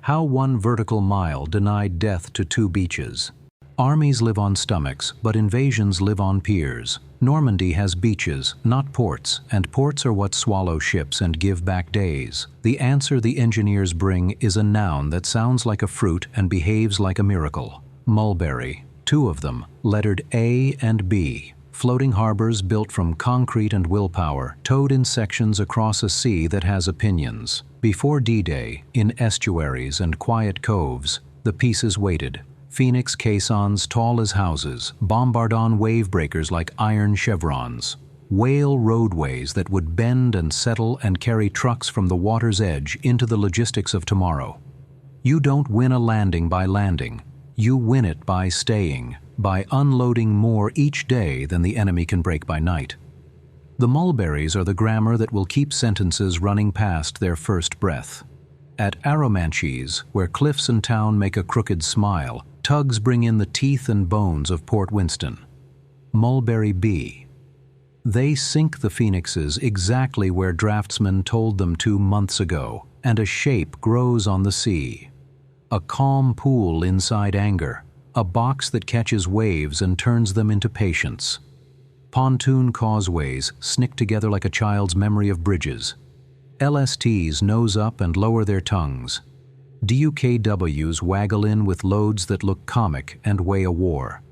How one vertical mile denied death to two beaches. Armies live on stomachs, but invasions live on piers. Normandy has beaches, not ports, and ports are what swallow ships and give back days. The answer the engineers bring is a noun that sounds like a fruit and behaves like a miracle. Mulberry, two of them, lettered A and B. Floating harbors built from concrete and willpower, towed in sections across a sea that has opinions. Before D-Day, in estuaries and quiet coves, the pieces waited. Phoenix caissons tall as houses, bombardon wave breakers like iron chevrons. Whale roadways that would bend and settle and carry trucks from the water's edge into the logistics of tomorrow. You don't win a landing by landing. You win it by staying, by unloading more each day than the enemy can break by night. The mulberries are the grammar that will keep sentences running past their first breath. At Arromanches, where cliffs and town make a crooked smile, tugs bring in the teeth and bones of Port Winston. Mulberry B. They sink the phoenixes exactly where draftsmen told them to months ago, and a shape grows on the sea. A calm pool inside anger, a box that catches waves and turns them into patience. Pontoon causeways snick together like a child's memory of bridges. LSTs nose up and lower their tongues. DUKWs waggle in with loads that look comic and weigh a war.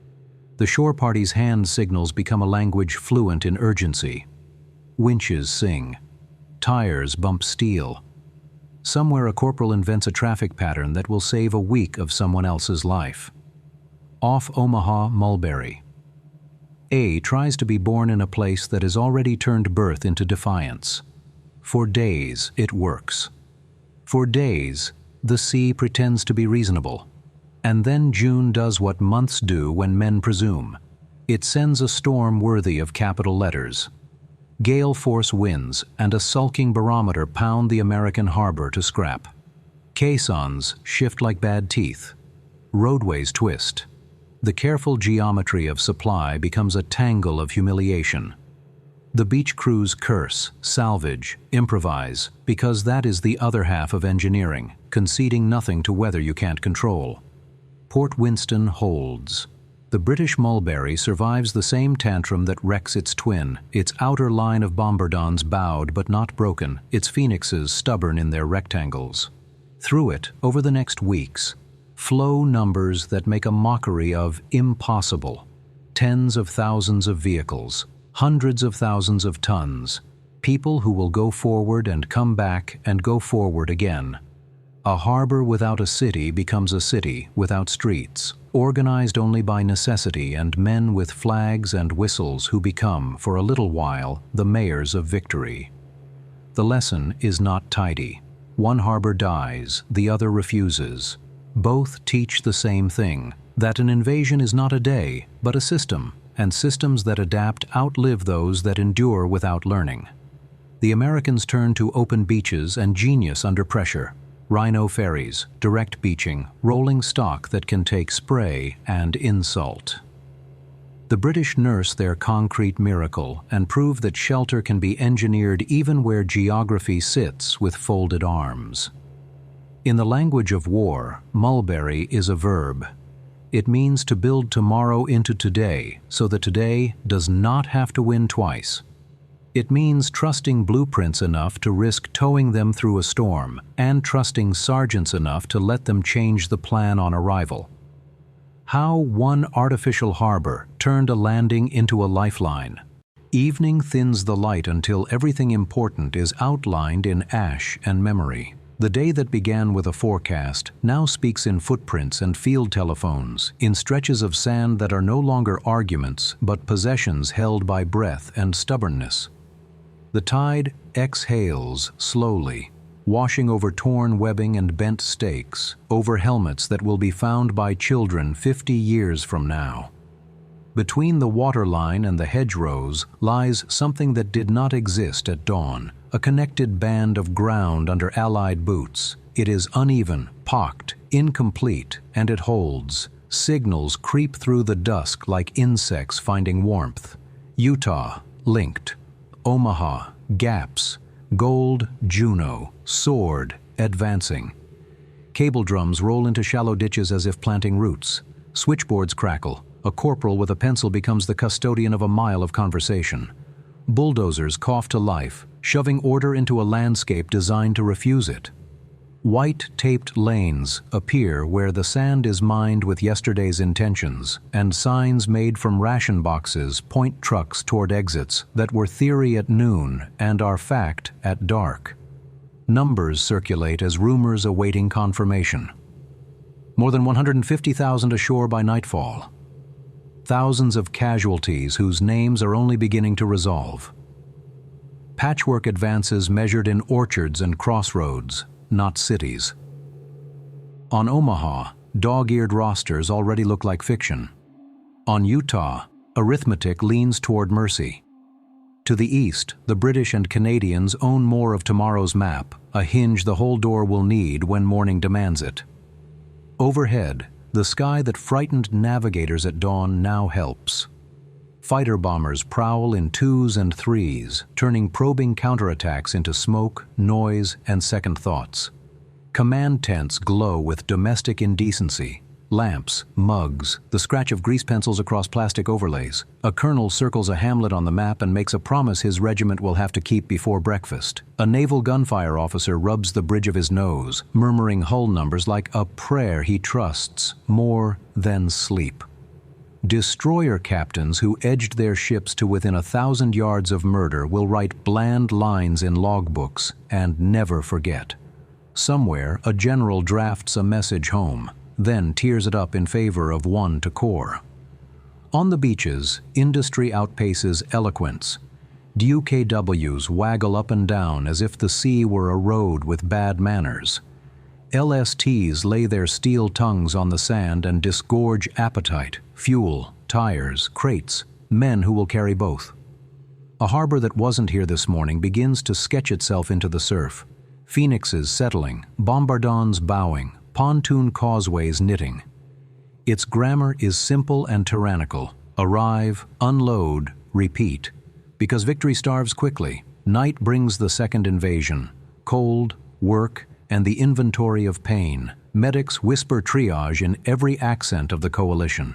The shore party's hand signals become a language fluent in urgency. Winches sing. Tires bump steel. Somewhere a corporal invents a traffic pattern that will save a week of someone else's life. Off Omaha, Mulberry. A tries to be born in a place that has already turned birth into defiance. For days, it works. For days, the sea pretends to be reasonable. And then June does what months do when men presume. It sends a storm worthy of capital letters. Gale force winds and a sulking barometer pound the American harbor to scrap. Caissons shift like bad teeth. Roadways twist. The careful geometry of supply becomes a tangle of humiliation. The beach crews curse, salvage, improvise, because that is the other half of engineering, conceding nothing to weather you can't control. Port Winston holds. The British mulberry survives the same tantrum that wrecks its twin, its outer line of bombardons bowed but not broken, its phoenixes stubborn in their rectangles. Through it, over the next weeks, flow numbers that make a mockery of impossible. Tens of thousands of vehicles, hundreds of thousands of tons, people who will go forward and come back and go forward again. A harbor without a city becomes a city without streets, organized only by necessity and men with flags and whistles who become, for a little while, the mayors of victory. The lesson is not tidy. One harbor dies, the other refuses. Both teach the same thing, that an invasion is not a day, but a system, and systems that adapt outlive those that endure without learning. The Americans turn to open beaches and genius under pressure. Rhino ferries, direct beaching, rolling stock that can take spray and insult. The British nurse their concrete miracle and prove that shelter can be engineered even where geography sits with folded arms. In the language of war, mulberry is a verb. It means to build tomorrow into today so that today does not have to win twice. It means trusting blueprints enough to risk towing them through a storm and trusting sergeants enough to let them change the plan on arrival. How one artificial harbor turned a landing into a lifeline. Evening thins the light until everything important is outlined in ash and memory. The day that began with a forecast now speaks in footprints and field telephones, in stretches of sand that are no longer arguments but possessions held by breath and stubbornness. The tide exhales slowly, washing over torn webbing and bent stakes, over helmets that will be found by children 50 years from now. Between the waterline and the hedgerows lies something that did not exist at dawn, a connected band of ground under Allied boots. It is uneven, pocked, incomplete, and it holds. Signals creep through the dusk like insects finding warmth. Utah, linked. Omaha, gaps. Gold, Juno, sword, advancing. Cable drums roll into shallow ditches as if planting roots. Switchboards crackle. A corporal with a pencil becomes the custodian of a mile of conversation. Bulldozers cough to life, shoving order into a landscape designed to refuse it. White-taped lanes appear where the sand is mined with yesterday's intentions, and signs made from ration boxes point trucks toward exits that were theory at noon and are fact at dark. Numbers circulate as rumors awaiting confirmation. More than 150,000 ashore by nightfall. Thousands of casualties whose names are only beginning to resolve. Patchwork advances measured in orchards and crossroads, not cities. On Omaha, dog-eared rosters already look like fiction. On Utah, arithmetic leans toward mercy. To the east, the British and Canadians own more of tomorrow's map, a hinge the whole door will need when morning demands it. Overhead, the sky that frightened navigators at dawn now helps. Fighter bombers prowl in 2s and 3s, turning probing counterattacks into smoke, noise, and second thoughts. Command tents glow with domestic indecency. Lamps, mugs, the scratch of grease pencils across plastic overlays. A colonel circles a hamlet on the map and makes a promise his regiment will have to keep before breakfast. A naval gunfire officer rubs the bridge of his nose, murmuring hull numbers like a prayer he trusts more than sleep. Destroyer captains who edged their ships to within 1,000 yards of murder will write bland lines in logbooks and never forget. Somewhere, a general drafts a message home, then tears it up in favor of one to core. On the beaches, industry outpaces eloquence. WKWs waggle up and down as if the sea were a road with bad manners. LSTs lay their steel tongues on the sand and disgorge appetite, fuel, tires, crates, men who will carry both. A harbor that wasn't here this morning begins to sketch itself into the surf. Phoenixes settling, bombardons bowing, pontoon causeways knitting. Its grammar is simple and tyrannical. Arrive, unload, repeat. Because victory starves quickly, night brings the second invasion. Cold, work, and the inventory of pain. Medics whisper triage in every accent of the coalition.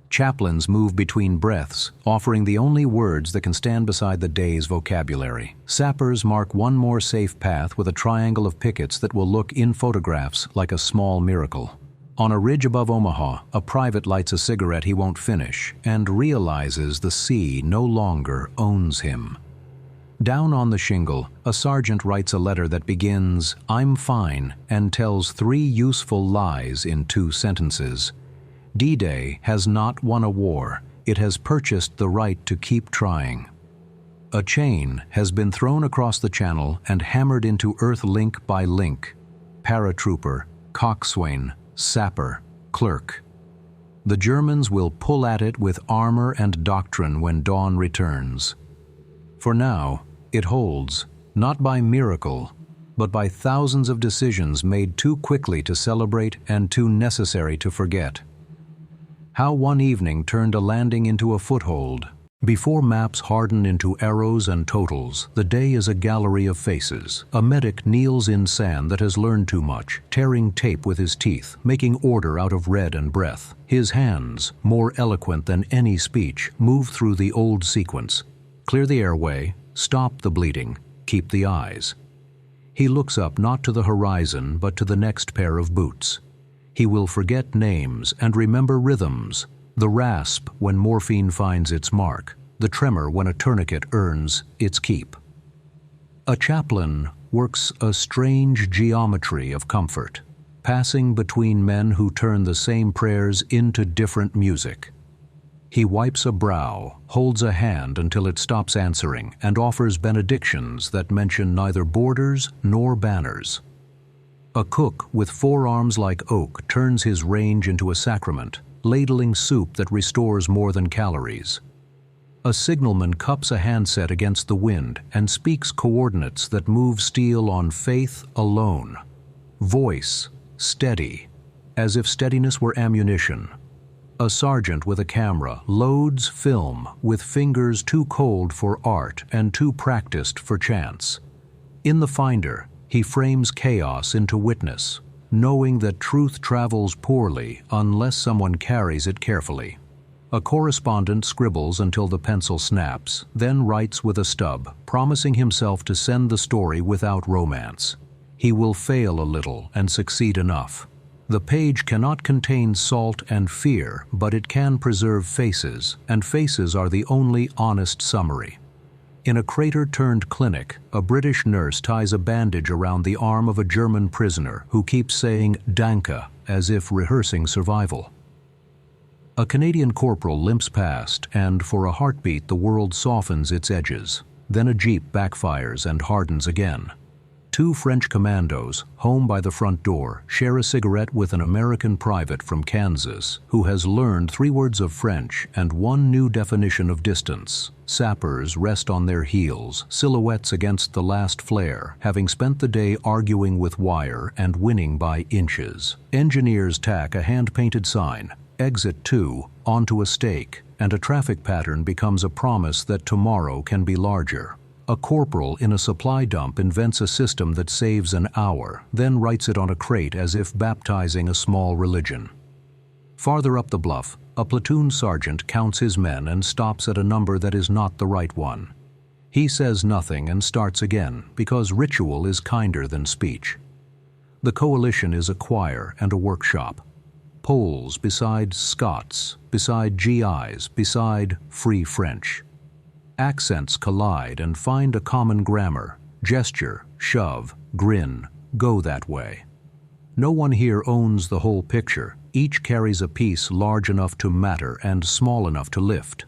Chaplains move between breaths, offering the only words that can stand beside the day's vocabulary. Sappers mark one more safe path with a triangle of pickets that will look in photographs like a small miracle. On a ridge above Omaha, a private lights a cigarette he won't finish and realizes the sea no longer owns him. Down on the shingle, a sergeant writes a letter that begins, "I'm fine," and tells 3 useful lies in 2 sentences. D-Day has not won a war. It has purchased the right to keep trying. A chain has been thrown across the channel and hammered into earth link by link. Paratrooper, coxswain, sapper, clerk. The Germans will pull at it with armor and doctrine when dawn returns. For now, it holds, not by miracle, but by thousands of decisions made too quickly to celebrate and too necessary to forget. How one evening turned a landing into a foothold. Before maps harden into arrows and totals, the day is a gallery of faces. A medic kneels in sand that has learned too much, tearing tape with his teeth, making order out of red and breath. His hands, more eloquent than any speech, move through the old sequence. Clear the airway, stop the bleeding, keep the eyes. He looks up not to the horizon but to the next pair of boots. He will forget names and remember rhythms. The rasp when morphine finds its mark, the tremor when a tourniquet earns its keep. A chaplain works a strange geometry of comfort, passing between men who turn the same prayers into different music. He wipes a brow, holds a hand until it stops answering, and offers benedictions that mention neither borders nor banners. A cook with forearms like oak turns his range into a sacrament, ladling soup that restores more than calories. A signalman cups a handset against the wind and speaks coordinates that move steel on faith alone. Voice, steady, as if steadiness were ammunition. A sergeant with a camera loads film with fingers too cold for art and too practiced for chance. In the finder, he frames chaos into witness, knowing that truth travels poorly unless someone carries it carefully. A correspondent scribbles until the pencil snaps, then writes with a stub, promising himself to send the story without romance. He will fail a little and succeed enough. The page cannot contain salt and fear, but it can preserve faces, and faces are the only honest summary. In a crater-turned clinic, a British nurse ties a bandage around the arm of a German prisoner who keeps saying "Danke" as if rehearsing survival. A Canadian corporal limps past, and for a heartbeat the world softens its edges. Then a jeep backfires and hardens again. 2 French commandos, home by the front door, share a cigarette with an American private from Kansas who has learned 3 words of French and 1 new definition of distance. Sappers rest on their heels, silhouettes against the last flare, having spent the day arguing with wire and winning by inches. Engineers tack a hand-painted sign, "Exit 2," onto a stake, and a traffic pattern becomes a promise that tomorrow can be larger. A corporal in a supply dump invents a system that saves an hour, then writes it on a crate as if baptizing a small religion. Farther up the bluff, a platoon sergeant counts his men and stops at a number that is not the right one. He says nothing and starts again, because ritual is kinder than speech. The coalition is a choir and a workshop. Poles beside Scots, beside GIs, beside Free French. Accents collide and find a common grammar: gesture, shove, grin, go that way. No one here owns the whole picture. Each carries a piece large enough to matter and small enough to lift.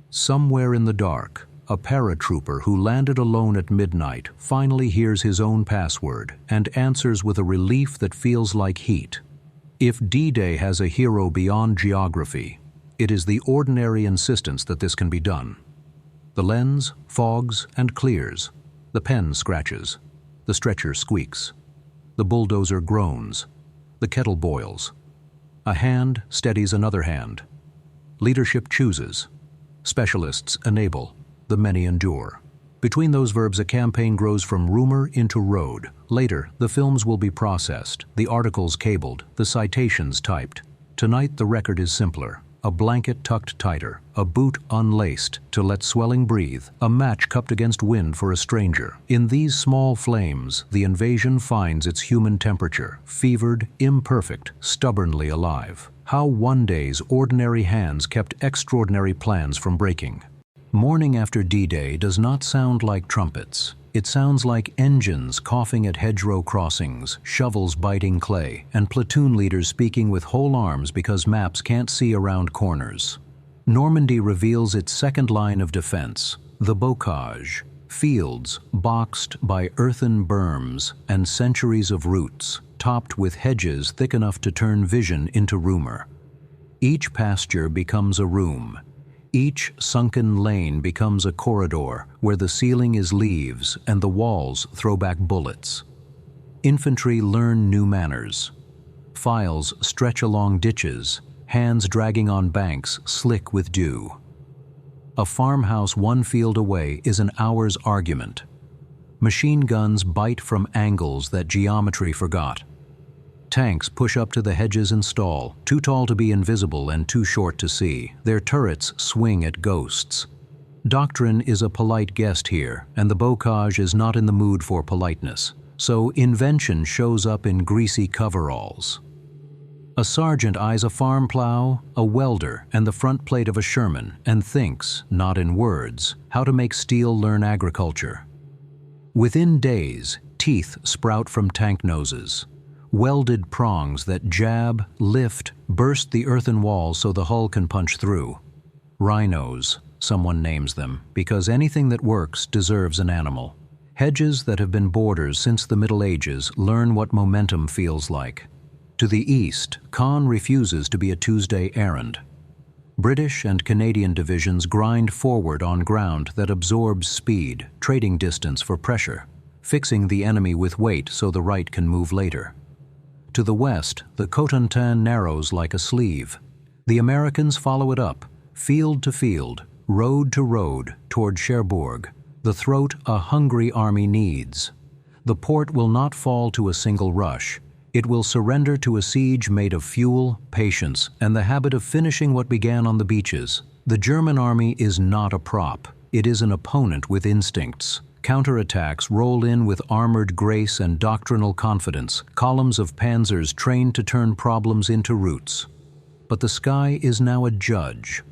Somewhere in the dark, a paratrooper who landed alone at midnight finally hears his own password and answers with a relief that feels like heat. If D-Day has a hero beyond geography, it is the ordinary insistence that this can be done. The lens fogs and clears. The pen scratches. The stretcher squeaks. The bulldozer groans. The kettle boils. A hand steadies another hand. Leadership chooses. Specialists enable. The many endure. Between those verbs, a campaign grows from rumor into road. Later, the films will be processed, the articles cabled, the citations typed. Tonight, the record is simpler. a blanket tucked tighter, a boot unlaced to let swelling breathe, a match cupped against wind for a stranger. In these small flames, the invasion finds its human temperature, fevered, imperfect, stubbornly alive. How one day's ordinary hands kept extraordinary plans from breaking. Morning after D-Day does not sound like trumpets. It sounds like engines coughing at hedgerow crossings, shovels biting clay, and platoon leaders speaking with whole arms because maps can't see around corners. Normandy reveals its second line of defense, the bocage, fields boxed by earthen berms and centuries of roots, topped with hedges thick enough to turn vision into rumor. Each pasture becomes a room. Each sunken lane becomes a corridor where the ceiling is leaves and the walls throw back bullets. Infantry learn new manners. Files stretch along ditches, hands dragging on banks slick with dew. A farmhouse 1 field away is an hour's argument. Machine guns bite from angles that geometry forgot. Tanks push up to the hedges and stall, too tall to be invisible and too short to see. Their turrets swing at ghosts. Doctrine is a polite guest here, and the bocage is not in the mood for politeness, so invention shows up in greasy coveralls. A sergeant eyes a farm plow, a welder, and the front plate of a Sherman, and thinks, not in words, how to make steel learn agriculture. Within days, teeth sprout from tank noses. Welded prongs that jab, lift, burst the earthen walls so the hull can punch through. Rhinos, someone names them, because anything that works deserves an animal. Hedges that have been borders since the Middle Ages learn what momentum feels like. To the east, Caen refuses to be a Tuesday errand. British and Canadian divisions grind forward on ground that absorbs speed, trading distance for pressure, fixing the enemy with weight so the right can move later. To the west, the Cotentin narrows like a sleeve. The Americans follow it up, field to field, road to road, toward Cherbourg, the throat a hungry army needs. The port will not fall to a single rush. It will surrender to a siege made of fuel, patience, and the habit of finishing what began on the beaches. The German army is not a prop. It is an opponent with instincts. Counterattacks roll in with armored grace and doctrinal confidence, columns of panzers trained to turn problems into routes. But the sky is now a judge.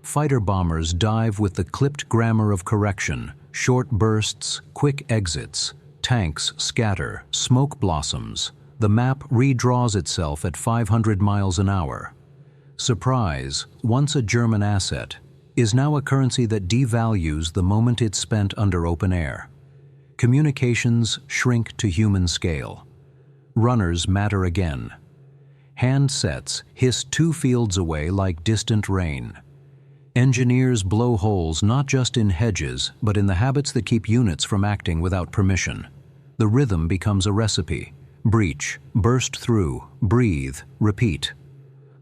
Fighter bombers dive with the clipped grammar of correction, short bursts, quick exits. Tanks scatter, smoke blossoms. The map redraws itself at 500 miles an hour. Surprise, once a German asset, is now a currency that devalues the moment it's spent under open air. Communications shrink to human scale. Runners matter again. Handsets hiss 2 fields away like distant rain. Engineers blow holes not just in hedges, but in the habits that keep units from acting without permission. The rhythm becomes a recipe. Breach, burst through, breathe, repeat.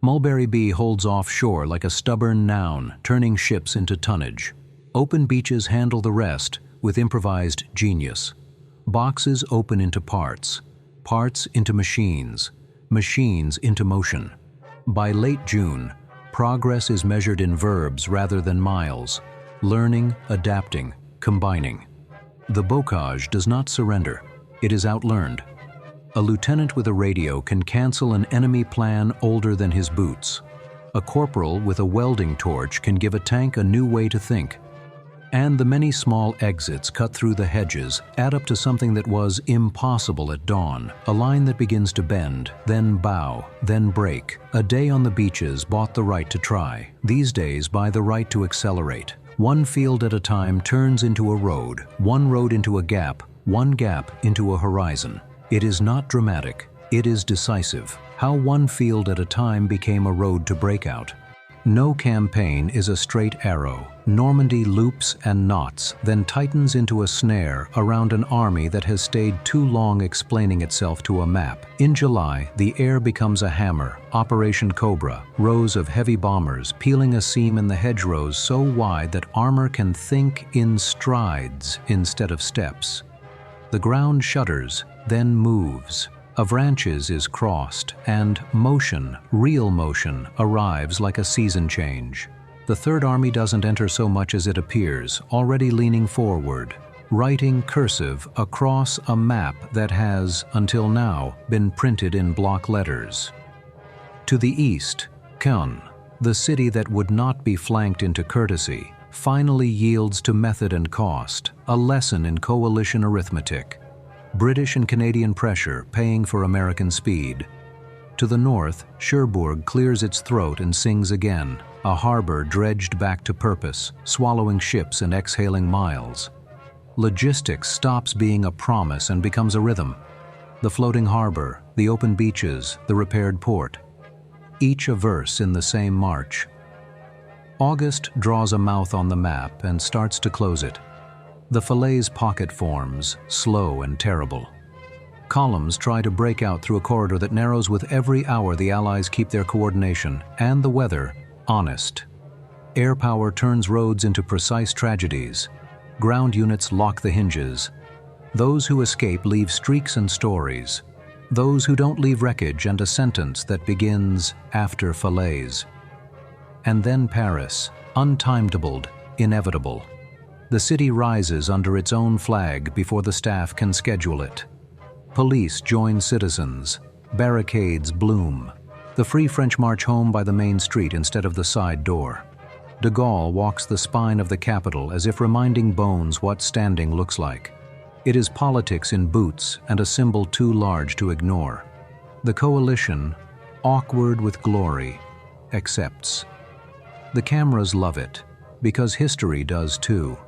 Mulberry Bee holds offshore like a stubborn noun, turning ships into tonnage. Open beaches handle the rest with improvised genius. Boxes open into parts, parts into machines, machines into motion. By late June, progress is measured in verbs rather than miles, learning, adapting, combining. The bocage does not surrender. It is outlearned. A lieutenant with a radio can cancel an enemy plan older than his boots. A corporal with a welding torch can give a tank a new way to think. And the many small exits cut through the hedges add up to something that was impossible at dawn, a line that begins to bend, then bow, then break. A day on the beaches bought the right to try. These days buy the right to accelerate. 1 field at a time turns into a road, 1 road into a gap, 1 gap into a horizon. It is not dramatic, it is decisive. How 1 field at a time became a road to breakout. No campaign is a straight arrow. Normandy loops and knots, then tightens into a snare around an army that has stayed too long explaining itself to a map. In July, the air becomes a hammer. Operation Cobra, rows of heavy bombers peeling a seam in the hedgerows so wide that armor can think in strides instead of steps. The ground shudders, then moves. Avranches is crossed, and motion, real motion, arrives like a season change. The Third Army doesn't enter so much as it appears, already leaning forward, writing cursive across a map that has, until now, been printed in block letters. To the east, Caen, the city that would not be flanked into courtesy, finally yields to method and cost, a lesson in coalition arithmetic. British and Canadian pressure paying for American speed. To the north, Cherbourg clears its throat and sings again, a harbor dredged back to purpose, swallowing ships and exhaling miles. Logistics stops being a promise and becomes a rhythm. The floating harbor, the open beaches, the repaired port. Each a verse in the same march. August draws a mouth on the map and starts to close it. The Falaise pocket forms, slow and terrible. Columns try to break out through a corridor that narrows with every hour the Allies keep their coordination, and the weather, honest. Air power turns roads into precise tragedies. Ground units lock the hinges. Those who escape leave streaks and stories. Those who don't leave wreckage and a sentence that begins after Falaise. And then Paris, untimetabled, inevitable. The city rises under its own flag before the staff can schedule it. Police join citizens. Barricades bloom. The Free French march home by the main street instead of the side door. De Gaulle walks the spine of the capital as if reminding bones what standing looks like. It is politics in boots and a symbol too large to ignore. The coalition, awkward with glory, accepts. The cameras love it, because history does too.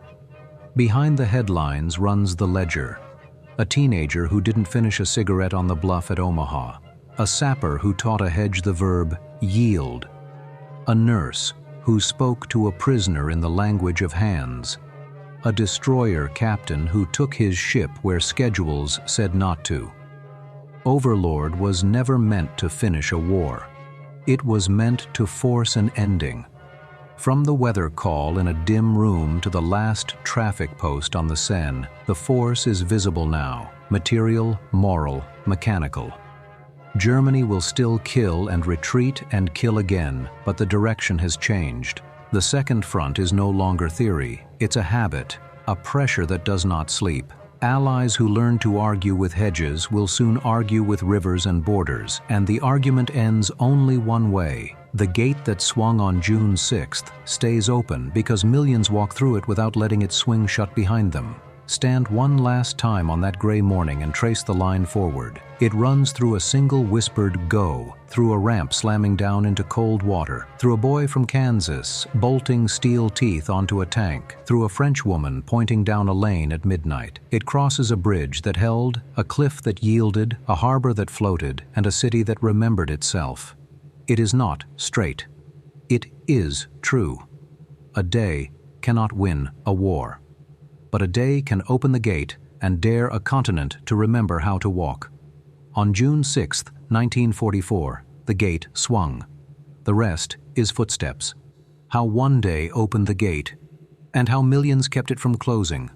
Behind the headlines runs the ledger. A teenager who didn't finish a cigarette on the bluff at Omaha. A sapper who taught a hedge the verb yield. A nurse who spoke to a prisoner in the language of hands. A destroyer captain who took his ship where schedules said not to. Overlord was never meant to finish a war. It was meant to force an ending. From the weather call in a dim room to the last traffic post on the Seine, the force is visible now, material, moral, mechanical. Germany will still kill and retreat and kill again, but the direction has changed. The Second Front is no longer theory, it's a habit, a pressure that does not sleep. Allies who learn to argue with hedges will soon argue with rivers and borders, and the argument ends only one way. The gate that swung on June 6th stays open because millions walk through it without letting it swing shut behind them. Stand one last time on that gray morning and trace the line forward. It runs through a single whispered go, through a ramp slamming down into cold water, through a boy from Kansas bolting steel teeth onto a tank, through a French woman pointing down a lane at midnight. It crosses a bridge that held, a cliff that yielded, a harbor that floated, and a city that remembered itself. It is not straight. It is true. A day cannot win a war. But a day can open the gate and dare a continent to remember how to walk. On June 6, 1944, the gate swung. The rest is footsteps. How one day opened the gate, and how millions kept it from closing.